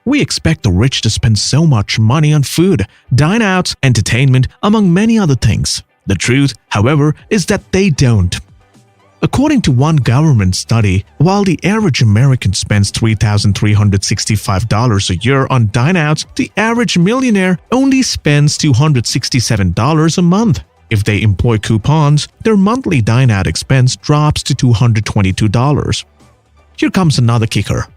We expect the rich to spend so much money on food, dine-outs, entertainment, among many other things. The truth, however, is that they don't. According to one government study, while the average American spends $3,365 a year on dine-outs, the average millionaire only spends $267 a month. If they employ coupons, their monthly dine-out expense drops to $222. Here comes another kicker.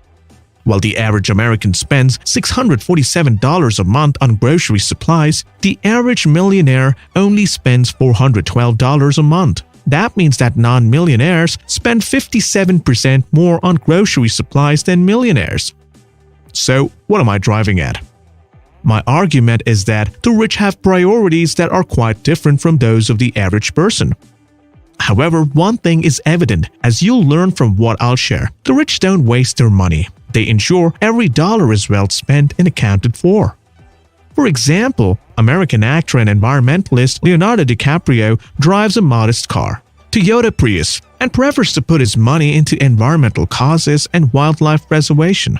While the average American spends $647 a month on grocery supplies, the average millionaire only spends $412 a month. That means that non-millionaires spend 57% more on grocery supplies than millionaires. So, what am I driving at? My argument is that the rich have priorities that are quite different from those of the average person. However, one thing is evident, as you'll learn from what I'll share. The rich don't waste their money. They ensure every dollar is well spent and accounted for. For example, American actor and environmentalist Leonardo DiCaprio drives a modest car, Toyota Prius, and prefers to put his money into environmental causes and wildlife preservation.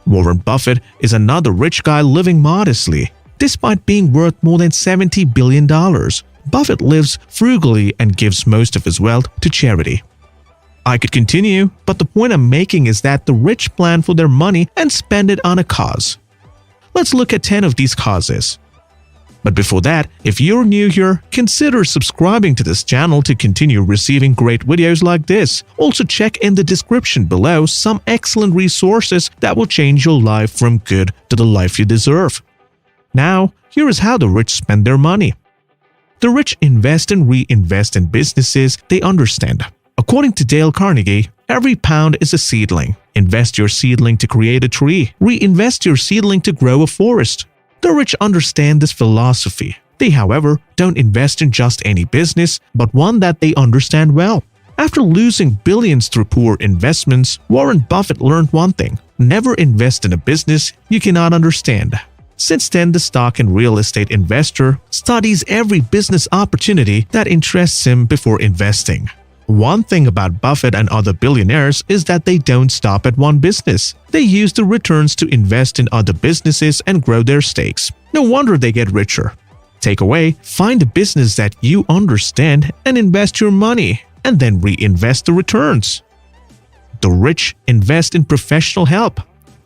Warren Buffett is another rich guy living modestly. Despite being worth more than $70 billion, Buffett lives frugally and gives most of his wealth to charity. I could continue, but the point I'm making is that the rich plan for their money and spend it on a cause. Let's look at 10 of these causes. But before that, if you're new here, consider subscribing to this channel to continue receiving great videos like this. Also check in the description below some excellent resources that will change your life from good to the life you deserve. Now, here is how the rich spend their money. The rich invest and reinvest in businesses they understand. According to Dale Carnegie, every pound is a seedling. Invest your seedling to create a tree. Reinvest your seedling to grow a forest. The rich understand this philosophy. They, however, don't invest in just any business, but one that they understand well. After losing billions through poor investments, Warren Buffett learned one thing: never invest in a business you cannot understand. Since then, the stock and real estate investor studies every business opportunity that interests him before investing. One thing about Buffett and other billionaires is that they don't stop at one business. They use the returns to invest in other businesses and grow their stakes. No wonder they get richer. Takeaway: find a business that you understand and invest your money, and then reinvest the returns. The rich invest in professional help.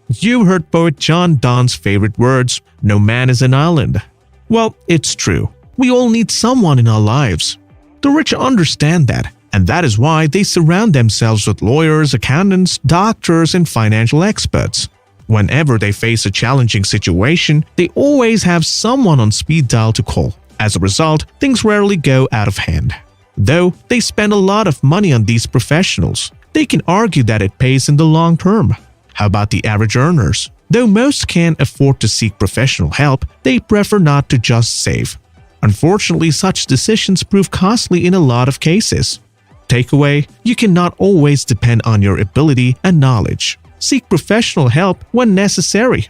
You heard poet John Donne's favorite words, "No man is an island." Well, it's true. We all need someone in our lives. The rich understand that. And that is why they surround themselves with lawyers, accountants, doctors, and financial experts. Whenever they face a challenging situation, they always have someone on speed dial to call. As a result, things rarely go out of hand. Though they spend a lot of money on these professionals, they can argue that it pays in the long term. How about the average earners? Though most can afford to seek professional help, they prefer not to just save. Unfortunately, such decisions prove costly in a lot of cases. Takeaway: you cannot always depend on your ability and knowledge. Seek professional help when necessary.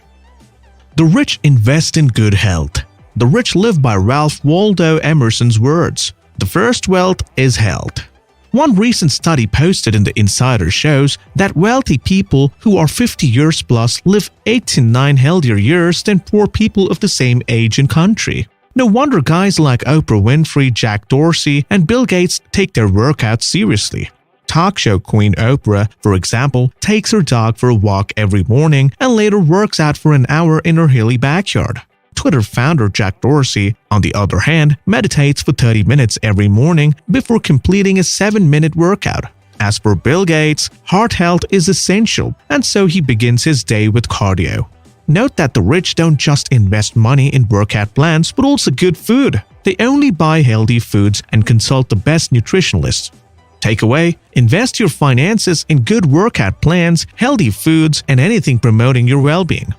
The rich invest in good health. The rich live by Ralph Waldo Emerson's words: "The first wealth is health." One recent study posted in the Insider shows that wealthy people who are 50 years plus live 8 to 9 healthier years than poor people of the same age and country. No wonder guys like Oprah Winfrey, Jack Dorsey, and Bill Gates take their workouts seriously. Talk show queen Oprah, for example, takes her dog for a walk every morning and later works out for an hour in her hilly backyard. Twitter founder Jack Dorsey, on the other hand, meditates for 30 minutes every morning before completing a 7-minute workout. As for Bill Gates, heart health is essential, and so he begins his day with cardio. Note that the rich don't just invest money in workout plans, but also good food. They only buy healthy foods and consult the best nutritionalists. Takeaway: invest your finances in good workout plans, healthy foods, and anything promoting your well-being.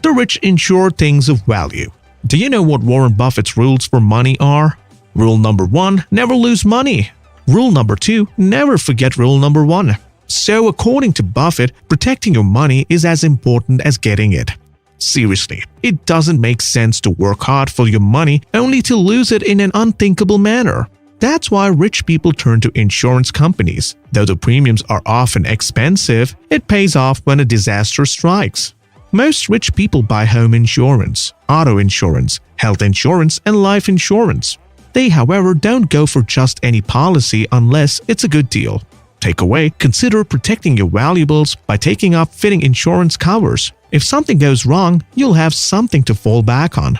The rich insure things of value. Do you know what Warren Buffett's rules for money are? Rule number 1: never lose money. Rule number 2: never forget rule number 1. So, according to Buffett, protecting your money is as important as getting it. Seriously, it doesn't make sense to work hard for your money only to lose it in an unthinkable manner. That's why rich people turn to insurance companies. Though the premiums are often expensive, it pays off when a disaster strikes. Most rich people buy home insurance, auto insurance, health insurance, and life insurance. They, however, don't go for just any policy unless it's a good deal. Takeaway: consider protecting your valuables by taking up fitting insurance covers. If something goes wrong, you'll have something to fall back on.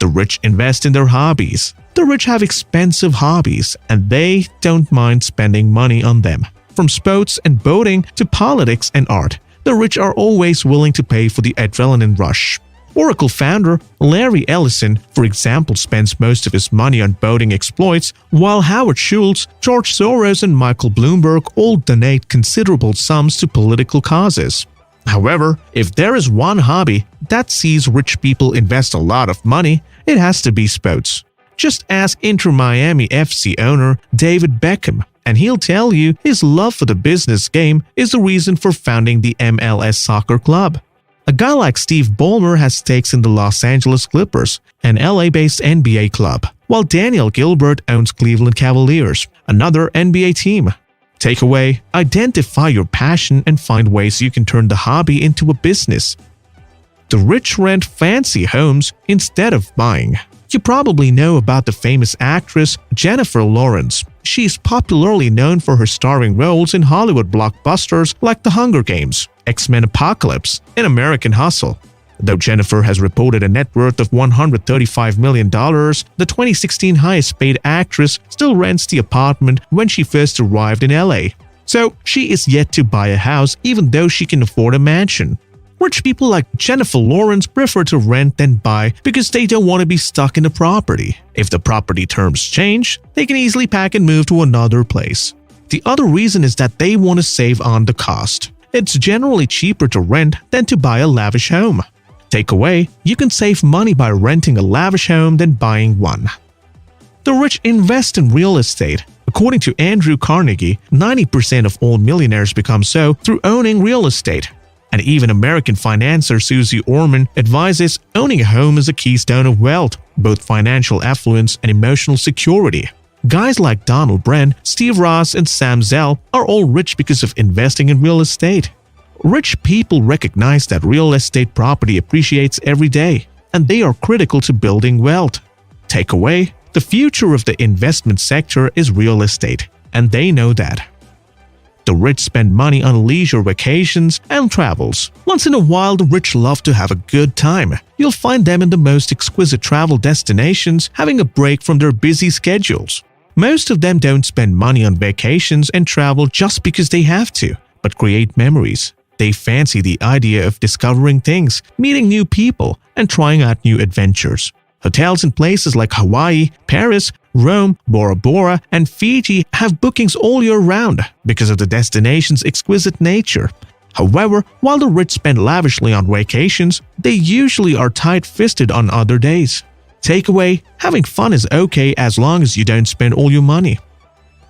The rich invest in their hobbies. The rich have expensive hobbies, and they don't mind spending money on them. From sports and boating to politics and art, the rich are always willing to pay for the adrenaline rush. Oracle founder Larry Ellison, for example, spends most of his money on boating exploits, while Howard Schultz, George Soros, and Michael Bloomberg all donate considerable sums to political causes. However, if there is one hobby that sees rich people invest a lot of money, it has to be sports. Just ask Inter Miami FC owner David Beckham, and he'll tell you his love for the business game is the reason for founding the MLS soccer club. A guy like Steve Ballmer has stakes in the Los Angeles Clippers, an LA-based NBA club, while Daniel Gilbert owns Cleveland Cavaliers, another NBA team. Takeaway: identify your passion and find ways you can turn the hobby into a business. The rich rent fancy homes instead of buying. You probably know about the famous actress Jennifer Lawrence. She is popularly known for her starring roles in Hollywood blockbusters like The Hunger Games, X-Men Apocalypse, and American Hustle. Though Jennifer has reported a net worth of $135 million, the 2016 highest-paid actress still rents the apartment when she first arrived in LA. So she is yet to buy a house even though she can afford a mansion. Rich people like Jennifer Lawrence prefer to rent than buy because they don't want to be stuck in a property. If the property terms change, they can easily pack and move to another place. The other reason is that they want to save on the cost. It's generally cheaper to rent than to buy a lavish home. Takeaway: you can save money by renting a lavish home than buying one. The rich invest in real estate. According to Andrew Carnegie, 90% of all millionaires become so through owning real estate. And even American financier Susie Orman advises owning a home is a keystone of wealth, both financial affluence and emotional security. Guys like Donald Bren, Steve Ross, and Sam Zell are all rich because of investing in real estate. Rich people recognize that real estate property appreciates every day, and they are critical to building wealth. Takeaway: the future of the investment sector is real estate, and they know that. The rich spend money on leisure vacations and travels. Once in a while, the rich love to have a good time. You'll find them in the most exquisite travel destinations, having a break from their busy schedules. Most of them don't spend money on vacations and travel just because they have to, but create memories. They fancy the idea of discovering things, meeting new people, and trying out new adventures. Hotels in places like Hawaii, Paris, Rome, Bora Bora, and Fiji have bookings all year round because of the destination's exquisite nature. However, while the rich spend lavishly on vacations, they usually are tight-fisted on other days. Takeaway: having fun is okay as long as you don't spend all your money.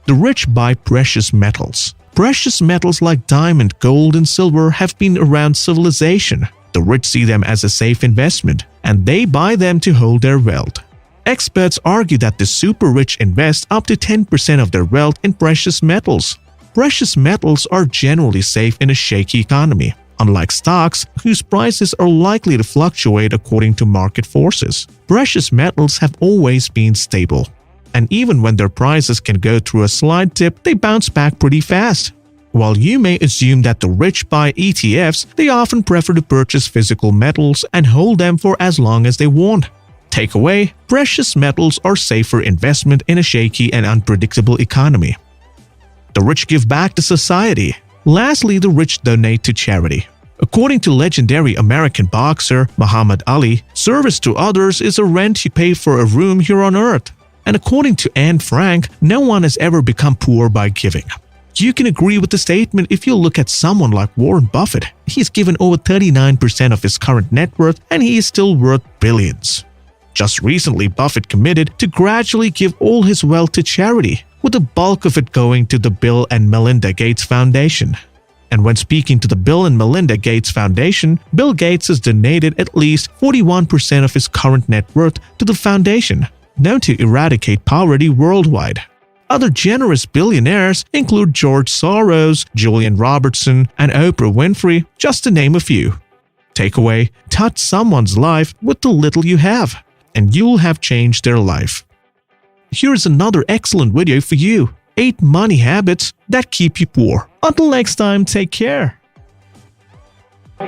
The rich buy precious metals. Precious metals like diamond, gold, and silver have been around civilization. The rich see them as a safe investment, and they buy them to hold their wealth. Experts argue that the super rich invest up to 10% of their wealth in precious metals. Precious metals are generally safe in a shaky economy, unlike stocks whose prices are likely to fluctuate according to market forces. Precious metals have always been stable, and even when their prices can go through a slight dip, they bounce back pretty fast. While you may assume that the rich buy ETFs, they often prefer to purchase physical metals and hold them for as long as they want. Takeaway: precious metals are safer investment in a shaky and unpredictable economy. The rich give back to society. Lastly, the rich donate to charity. According to legendary American boxer Muhammad Ali, service to others is a rent you pay for a room here on earth. And according to Anne Frank, no one has ever become poor by giving. You can agree with the statement if you look at someone like Warren Buffett. He's given over 39% of his current net worth, and he is still worth billions. Just recently, Buffett committed to gradually give all his wealth to charity, with the bulk of it going to the Bill and Melinda Gates Foundation. And when speaking to the Bill and Melinda Gates Foundation, Bill Gates has donated at least 41% of his current net worth to the foundation, known to eradicate poverty worldwide. Other generous billionaires include George Soros, Julian Robertson, and Oprah Winfrey, just to name a few. Takeaway: touch someone's life with the little you have, and you'll have changed their life. Here's another excellent video for you: 8 money habits that keep you poor. Until next time, take care.